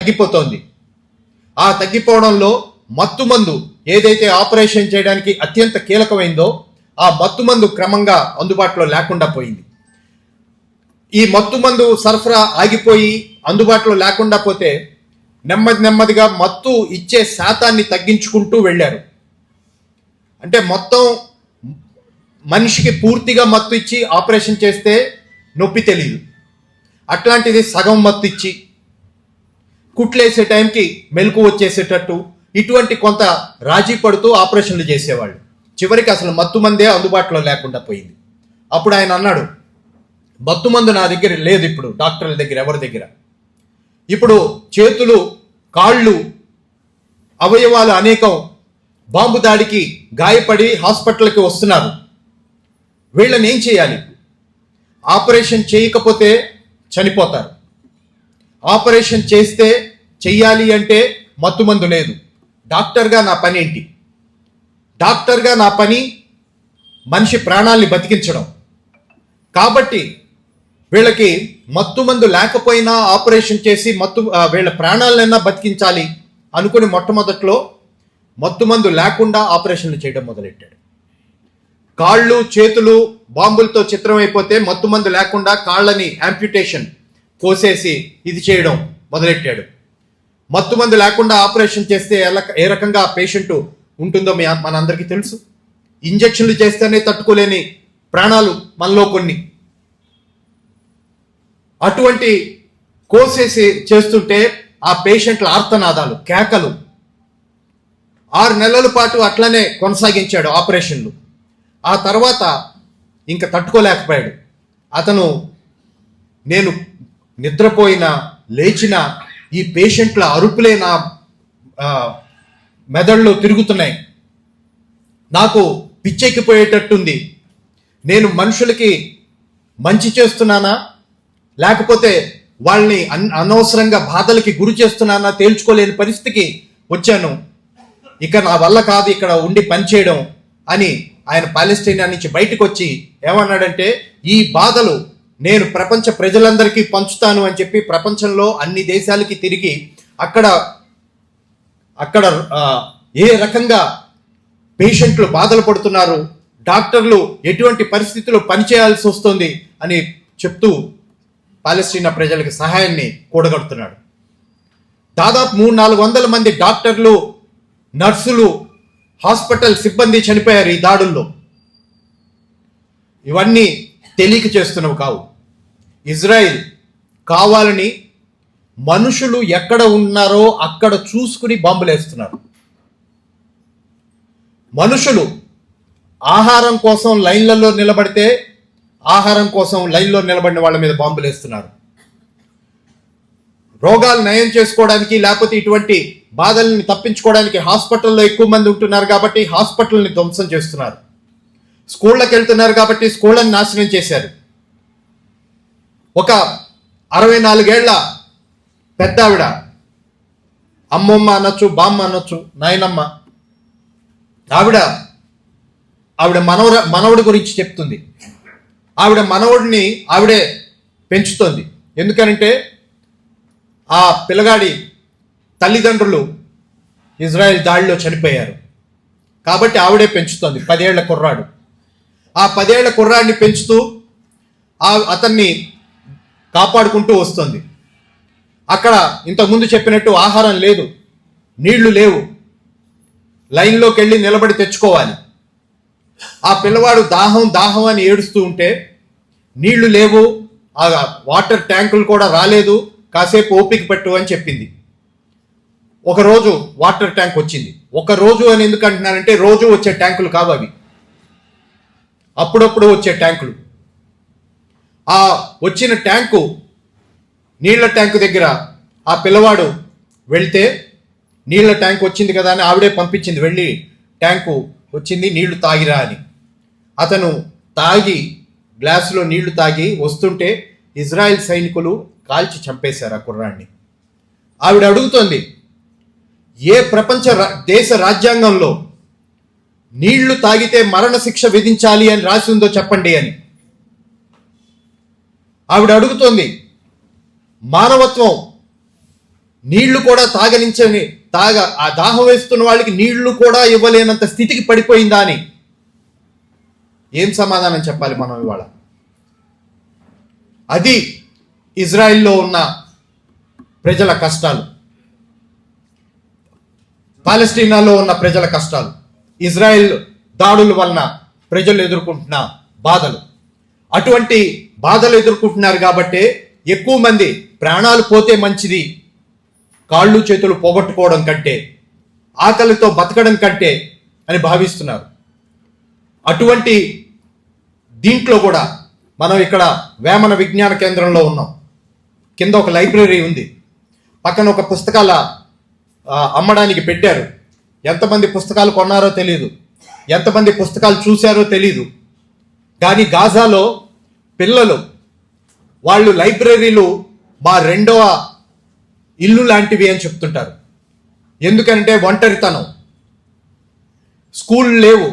తగ్గిపోతోంది. ఆ తగ్గిపోవడంలో మత్తుమందు ఏదైతే ఆపరేషన్ చేయడానికి అత్యంత కీలకమైందో ఆ మత్తుమందు క్రమంగా అందుబాటులో లేకుండా పోయింది. ఈ మత్తుమందు సరఫరా ఆగిపోయి అందుబాటులో లేకుండా పోతే నెమ్మదిగా మత్తు ఇచ్చే శాతాన్ని తగ్గించుకుంటూ వెళ్ళారు. అంటే మొత్తం మనిషికి పూర్తిగా మత్తు ఇచ్చి ఆపరేషన్ చేస్తే నొప్పి తెలియదు, అట్లాంటిది సగం మత్తు ఇచ్చి కుట్లేసే టైంకి మెలకు వచ్చేసేటట్టు ఇటువంటి కొంత రాజీ పడుతూ ఆపరేషన్లు చేసేవాళ్ళు. చివరికి అసలు మత్తుమందే అందుబాటులో లేకుండా పోయింది. అప్పుడు ఆయన అన్నాడు, మత్తుమందు నా దగ్గర లేదు ఇప్పుడు, డాక్టర్ల దగ్గర ఎవరి దగ్గర. ఇప్పుడు చేతులు, కాళ్ళు, అవయవాలు అనేకం బాంబు దాడికి గాయపడి హాస్పిటల్కి వస్తున్నారు. వీళ్ళని ఏం చేయాలి? ఆపరేషన్ చేయకపోతే చనిపోతారు, ఆపరేషన్ చేస్తే చెయ్యాలి అంటే మత్తుమందు లేదు. డాక్టర్గా నా పని ఏంటి? డాక్టర్గా నా పని మనిషి ప్రాణాల్ని బతికించడం. కాబట్టి వీళ్ళకి మత్తుమందు లేకపోయినా ఆపరేషన్ చేసి వీళ్ళ ప్రాణాలైనా బతికించాలి అనుకుని మొట్టమొదట్లో మత్తుమందు లేకుండా ఆపరేషన్లు చేయడం మొదలెట్టాడు. కాళ్ళు, చేతులు బాంబులతో చిత్రమైపోతే మత్తుమందు లేకుండా కాళ్ళని యాంప్యుటేషన్ కోసేసి ఇది చేయడం మొదలెట్టాడు. మత్తుమందు లేకుండా ఆపరేషన్ చేస్తే ఏ రకంగా పేషెంట్ ఉంటుందో మనందరికీ తెలుసు. ఇంజక్షన్లు చేస్తేనే తట్టుకోలేని ప్రాణాలు మనలో కొన్ని. అటువంటి కోసేసి చేస్తుంటే ఆ పేషెంట్ల ఆర్తనాదాలు, కేకలు 6 నెలల పాటు అట్లనే కొనసాగించాడు ఆపరేషన్లు. ఆ తర్వాత ఇంకా తట్టుకోలేకపోయాడు. అతను నేను నిద్రపోయినా లేచినా ఈ పేషెంట్ల అరుపులే నా మెదడులో తిరుగుతున్నాయి, నాకు పిచ్చెక్కిపోయేటట్టుంది. నేను మనుషులకి మంచి చేస్తున్నానా లేకపోతే వాళ్ళని అనవసరంగా బాధలకి గురి చేస్తున్నానా తేల్చుకోలేని పరిస్థితికి వచ్చాను. ఇక నా వల్ల కాదు ఇక్కడ ఉండి పనిచేయడం అని ఆయన పాలెస్తీనా నుంచి బయటకు వచ్చి ఏమన్నాడంటే, ఈ బాధలు నేను ప్రపంచ ప్రజలందరికీ పంచుతాను అని చెప్పి ప్రపంచంలో అన్ని దేశాలకి తిరిగి అక్కడ ఏ రకంగా పేషెంట్లు బాధలు పడుతున్నారు, డాక్టర్లు ఎటువంటి పరిస్థితుల్లో పనిచేయాల్సి వస్తుంది అని చెప్తూ పాలెస్తీనా ప్రజలకు సహాయాన్ని కూడగడుతున్నాడు. దాదాపు 300-400 మంది డాక్టర్లు, నర్సులు, హాస్పిటల్ సిబ్బంది చనిపోయారు ఈ దాడుల్లో. ఇవన్నీ తెలియక చేస్తున్నవి కావు. ఇజ్రాయిల్ కావాలని మనుషులు ఎక్కడ ఉన్నారో అక్కడ చూసుకుని బాంబులేస్తున్నారు. మనుషులు ఆహారం కోసం లైన్లలో నిలబడితే ఆహారం కోసం లైన్లో నిలబడిన వాళ్ళ మీద బాంబులేస్తున్నారు. రోగాలు నయం చేసుకోవడానికి లేకపోతే ఇటువంటి బాధల్ని తప్పించుకోవడానికి హాస్పిటల్లో ఎక్కువ మంది ఉంటున్నారు కాబట్టి హాస్పిటల్ని ధ్వంసం చేస్తున్నారు. స్కూళ్ళకి వెళ్తున్నారు కాబట్టి స్కూళ్ళని నాశనం చేశారు. ఒక 64 ఏళ్ల పెద్ద ఆవిడ, అమ్మమ్మ అనొచ్చు, బామ్మ అనొచ్చు, నాయనమ్మ, ఆవిడ మనవడి గురించి చెప్తుంది. ఆవిడ మనవడిని ఆవిడే పెంచుతోంది. ఎందుకనంటే ఆ పిల్లగాడి తల్లిదండ్రులు ఇజ్రాయెల్ దాడిలో చనిపోయారు కాబట్టి ఆవిడే పెంచుతోంది. 10 ఏళ్ల కుర్రాడు. ఆ 10 ఏళ్ల కుర్రాడిని పెంచుతూ అతన్ని కాపాడుకుంటూ వస్తుంది. అక్కడ ఇంతకుముందు చెప్పినట్టు ఆహారం లేదు, నీళ్లు లేవు, లైన్లోకి వెళ్ళి నిలబడి తెచ్చుకోవాలి. ఆ పిల్లవాడు దాహం అని ఏడుస్తూ ఉంటే నీళ్లు లేవు, ఆ వాటర్ ట్యాంకులు కూడా రాలేదు, కాసేపు ఓపిక పెట్టు అని చెప్పింది. ఒకరోజు వాటర్ ట్యాంక్ వచ్చింది. ఒక రోజు అని ఎందుకు అంటున్నానంటే రోజు వచ్చే ట్యాంకులు కావు అవి, అప్పుడప్పుడు వచ్చే ట్యాంకులు. ఆ వచ్చిన ట్యాంకు, నీళ్ల ట్యాంకు దగ్గర ఆ పిల్లవాడు వెళ్తే నీళ్ల ట్యాంక్ వచ్చింది కదా అని ఆవిడే పంపించింది, వెళ్ళి ట్యాంకు వచ్చింది నీళ్లు తాగిరా అని. అతను తాగి గ్లాసులో నీళ్లు తాగి వస్తుంటే ఇజ్రాయెల్ సైనికులు కాల్చి చంపేశారు ఆ కుర్రాన్ని. ఆవిడ అడుగుతోంది, ఏ ప్రపంచ దేశ రాజ్యాంగంలో నీళ్లు తాగితే మరణశిక్ష విధించాలి అని రాసి ఉందో చెప్పండి అని ఆవిడ అడుగుతోంది. మానవత్వం నీళ్లు కూడా ఆ దాహం వేస్తున్న వాళ్ళకి నీళ్లు కూడా ఇవ్వలేనంత స్థితికి పడిపోయిందా అని ఏం సమాధానం చెప్పాలి మనం ఇవాళ? అది ఇజ్రాయిల్లో ఉన్న ప్రజల కష్టాలు, పాలెస్టీనాలో ఉన్న ప్రజల కష్టాలు, ఇజ్రాయెల్ దాడుల వలన ప్రజలు ఎదుర్కొంటున్న బాధలు. అటువంటి బాధలు ఎదుర్కొంటున్నారు కాబట్టే ఎక్కువ మంది ప్రాణాలు పోతే మంచిది, కాళ్ళు చేతులు పోగొట్టుకోవడం కంటే, ఆకలితో బతకడం కంటే అని భావిస్తున్నారు. అటువంటి దీంట్లో కూడా మనం ఇక్కడ వేమన విజ్ఞాన కేంద్రంలో ఉన్నాం. కింద ఒక లైబ్రరీ ఉంది, పక్కన ఒక పుస్తకాల అమ్మడానికి పెట్టారు. ఎంతమంది పుస్తకాలు కొన్నారో తెలీదు, ఎంతమంది పుస్తకాలు చూశారో తెలీదు. కానీ గాజాలో పిల్లలు వాళ్ళు లైబ్రరీలు మా రెండవ ఇల్లు లాంటివి అని చెప్తుంటారు. ఎందుకంటే ఒంటరితనం, స్కూల్ లేవు,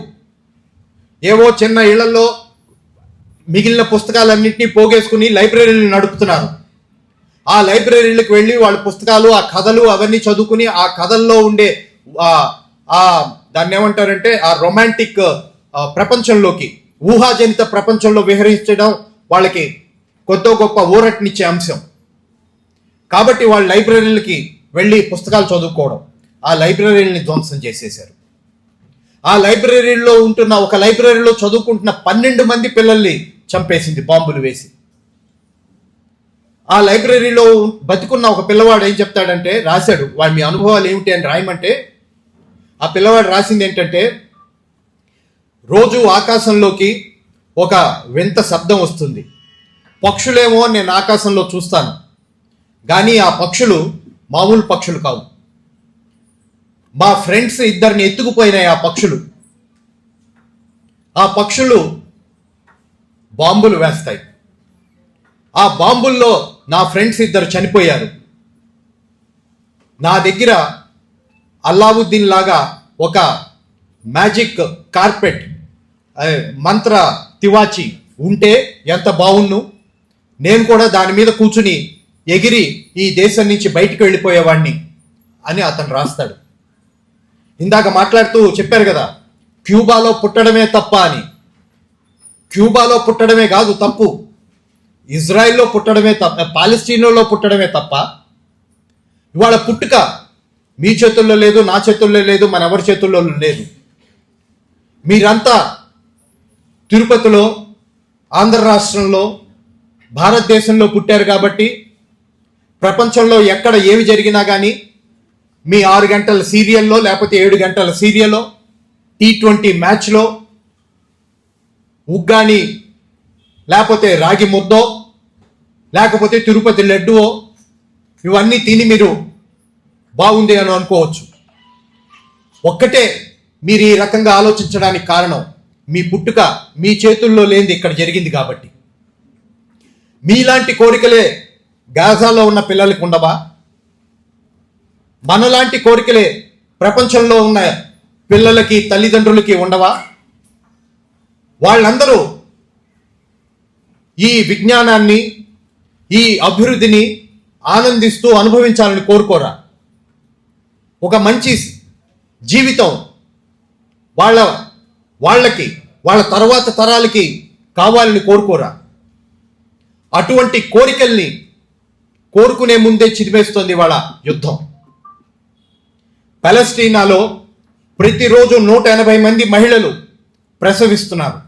ఏవో చిన్న ఇళ్లలో మిగిలిన పుస్తకాలన్నింటినీ పోగేసుకుని లైబ్రరీలు నడుపుతున్నారు. ఆ లైబ్రరీలకు వెళ్ళి వాళ్ళ పుస్తకాలు, ఆ కథలు అవన్నీ చదువుకుని ఆ కథల్లో ఉండే దాన్ని ఏమంటారంటే ఆ రొమాంటిక్ ప్రపంచంలోకి, ఊహాజనిత ప్రపంచంలో విహరించడం వాళ్ళకి కొద్దో గొప్ప ఊరటనిచ్చే అంశం. కాబట్టి వాళ్ళు లైబ్రరీలకి వెళ్ళి పుస్తకాలు చదువుకోవడం, ఆ లైబ్రరీలని ధ్వంసం చేసేశారు. ఆ లైబ్రరీలో ఉంటున్న ఒక లైబ్రరీలో చదువుకుంటున్న 12 మంది పిల్లల్ని చంపేసింది బాంబులు వేసి. ఆ లైబ్రరీలో బతికున్న ఒక పిల్లవాడు ఏం చెప్తాడంటే, రాశాడు వాడు మీ అనుభవాలు ఏమిటి అని రాయమంటే, ఆ పిల్లవాడు రాసింది ఏంటంటే, రోజు ఆకాశంలోకి ఒక వింత శబ్దం వస్తుంది, పక్షులేమో నేను ఆకాశంలో చూస్తాను, కానీ ఆ పక్షులు మామూలు పక్షులు కావు. మా ఫ్రెండ్స్ ఇద్దరిని ఎత్తుకుపోయినాయి ఆ పక్షులు. ఆ పక్షులు బాంబులు వేస్తాయి. ఆ బాంబుల్లో నా ఫ్రెండ్స్ ఇద్దరు చనిపోయారు. నా దగ్గర అల్లావుద్దీన్ లాగా ఒక మ్యాజిక్ కార్పెట్, మంత్ర తివాచి ఉంటే ఎంత బాగున్ను, నేను కూడా దాని మీద కూర్చుని ఎగిరి ఈ దేశం నుంచి బయటికి వెళ్ళిపోయేవాడిని అని అతను రాస్తాడు. ఇందాక మాట్లాడుతూ చెప్పారు కదా, క్యూబాలో పుట్టడమే తప్ప అని. క్యూబాలో పుట్టడమే కాదు తప్పు, ఇజ్రాయిల్లో పుట్టడమే తప్ప, పాలెస్టీనాలో పుట్టడమే తప్ప. ఇవాళ పుట్టుక మీ చేతుల్లో లేదు, నా చేతుల్లో లేదు, మన ఎవరి చేతుల్లో లేదు. మీరంతా తిరుపతిలో, ఆంధ్ర రాష్ట్రంలో, భారతదేశంలో పుట్టారు కాబట్టి ప్రపంచంలో ఎక్కడ ఏమి జరిగినా కానీ మీ 6 గంటల సీరియల్లో లేకపోతే 7 గంటల సీరియల్లో, T20 మ్యాచ్లో ఉగ్గాని లేకపోతే రాగి ముద్దో లేకపోతే తిరుపతి లడ్డువో ఇవన్నీ తిని మీరు బాగుంది అని అనుకోవచ్చు. ఒక్కటే మీరు ఈ రకంగా ఆలోచించడానికి కారణం, మీ పుట్టుక మీ చేతుల్లో లేనిది ఇక్కడ జరిగింది కాబట్టి. మీలాంటి కోరికలే గాజాలో ఉన్న పిల్లలకి ఉండవా? మనలాంటి కోరికలే ప్రపంచంలో ఉన్న పిల్లలకి, తల్లిదండ్రులకి ఉండవా? వాళ్ళందరూ ఈ విజ్ఞానాన్ని, ఈ అభివృద్ధిని ఆనందిస్తూ అనుభవించాలని కోరుకోరా? ఒక మంచి జీవితం వాళ్ళకి, వాళ్ళ తర్వాత తరాలకి కావాలని కోరుకోరా? అటువంటి కోరికల్ని కోరుకునే ముందే చిదిమేస్తోంది వాళ్ళ యుద్ధం. పాలెస్టీనాలో ప్రతిరోజు 180 మంది మహిళలు ప్రసవిస్తున్నారు.